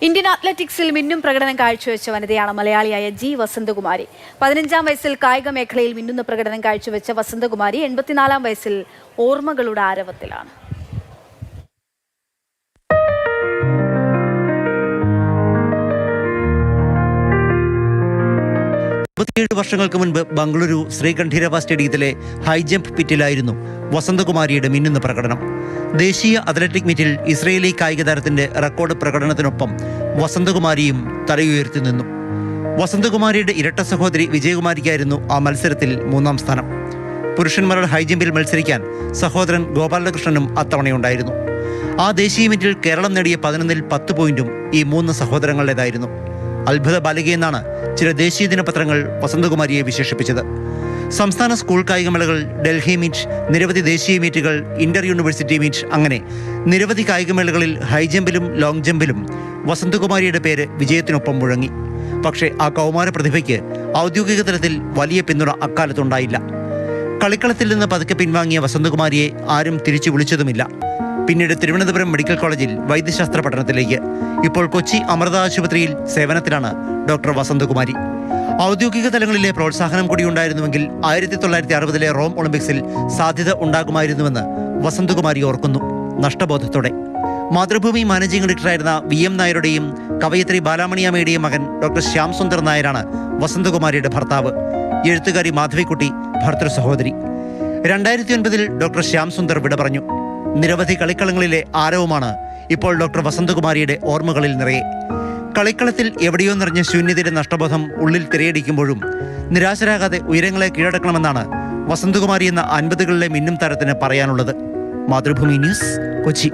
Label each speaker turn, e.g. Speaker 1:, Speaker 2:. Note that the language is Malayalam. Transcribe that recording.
Speaker 1: ഇന്ത്യൻ അത്ലറ്റിക്സിൽ മിന്നും പ്രകടനം കാഴ്ചവെച്ച വനിതയാണ് മലയാളിയായ ജി വസന്തകുമാരി. 15-ാം വയസ്സിൽ കായിക മേഖലയിൽ മിന്നുന്ന പ്രകടനം കാഴ്ചവെച്ച വസന്തകുമാരി 84-ാം വയസ്സിൽ ഓർമ്മകളുടെ ആരവത്തിലാണ്.
Speaker 2: വർഷങ്ങൾക്ക് മുൻപ് ബംഗളൂരു ശ്രീകണ്ഠീരവ സ്റ്റേഡിയത്തിലെ ഹൈജംപ് പിറ്റിലായിരുന്നു വസന്തകുമാരിയുടെ മിന്നുന്ന പ്രകടനം. ദേശീയ അത്ലറ്റിക് മീറ്റിൽ ഇസ്രയേലി കായിക താരത്തിന്റെ റെക്കോർഡ് പ്രകടനത്തിനൊപ്പം വസന്തകുമാരിയും തലയുയർത്തി നിന്നു. വസന്തകുമാരിയുടെ ഇരട്ട സഹോദരി വിജയകുമാരിക്കായിരുന്നു ആ മത്സരത്തിൽ 3-ാം സ്ഥാനം. പുരുഷന്മാരുടെ ഹൈജമ്പിൽ മത്സരിക്കാൻ സഹോദരൻ ഗോപാലകൃഷ്ണനും അത്തവണയുണ്ടായിരുന്നു. ആ ദേശീയ മീറ്റിൽ കേരളം നേടിയ 11-ൽ 10 പോയിന്റും ഈ 3 സഹോദരങ്ങളുടേതായിരുന്നു. അത്ഭുത ബാലികയെന്നാണ് ചില ദേശീയ ദിനപത്രങ്ങൾ വസന്തകുമാരിയെ വിശേഷിപ്പിച്ചത്. സംസ്ഥാന സ്കൂൾ കായികമേളകൾ, ഡൽഹി മീറ്റ്, നിരവധി ദേശീയ മീറ്റുകൾ, ഇന്റർ യൂണിവേഴ്സിറ്റി മീറ്റ്, അങ്ങനെ നിരവധി കായികമേളകളിൽ ഹൈജമ്പിലും ലോങ് ജമ്പിലും വസന്തകുമാരിയുടെ പേര് വിജയത്തിനൊപ്പം മുഴങ്ങി. പക്ഷേ ആ കൗമാര പ്രതിഭയ്ക്ക് ഔദ്യോഗിക തലത്തിൽ വലിയ പിന്തുണ അക്കാലത്തുണ്ടായില്ല. കളിക്കളത്തിൽ നിന്ന് പതുക്കെ പിൻവാങ്ങിയ വസന്തകുമാരിയെ ആരും തിരിച്ചു വിളിച്ചതുമില്ല. പിന്നീട് തിരുവനന്തപുരം മെഡിക്കൽ കോളേജിൽ വൈദ്യശാസ്ത്ര പഠനത്തിലേക്ക്. ഇപ്പോൾ കൊച്ചി അമൃത ആശുപത്രിയിൽ സേവനത്തിലാണ് ഡോക്ടർ വസന്തകുമാരി. ഔദ്യോഗിക തലങ്ങളിലെ പ്രോത്സാഹനം കൂടി ഉണ്ടായിരുന്നുവെങ്കിൽ 1960-ലെ റോം ഒളിമ്പിക്സിൽ സാധ്യത ഉണ്ടാകുമായിരുന്നുവെന്ന് വസന്തകുമാരി ഓർക്കുന്നു നഷ്ടബോധത്തോടെ. മാതൃഭൂമി മാനേജിംഗ് ഡയറക്ടറായിരുന്ന VM നായരുടെയും കവയിത്രി ബാലാമണിയമ്മയുടെയും മകൻ ഡോക്ടർ ശ്യാം സുന്ദർ നായരാണ് വസന്തകുമാരിയുടെ ഭർത്താവ്. എഴുത്തുകാരി മാധവിക്കുട്ടി ഭർത്തൃ സഹോദരി. 2009-ൽ ഡോക്ടർ ശ്യാം സുന്ദർ വിട പറഞ്ഞു. നിരവധി കളിക്കളങ്ങളിലെ ആരവമാണ് ഇപ്പോൾ ഡോക്ടർ വസന്തകുമാരിയുടെ ഓർമ്മകളിൽ നിറയെ. കളിക്കളത്തിൽ എവിടെയോ നിറഞ്ഞ ശൂന്യതയുടെ നഷ്ടബോധം ഉള്ളിൽ തിരയടിക്കുമ്പോഴും നിരാശരാകാതെ ഉയരങ്ങളെ കീഴടക്കണമെന്നാണ് വസന്തകുമാരി എന്ന 50കളിലെ മിന്നും താരത്തിന് പറയാനുള്ളത്. മാതൃഭൂമി ന്യൂസ്, കൊച്ചി.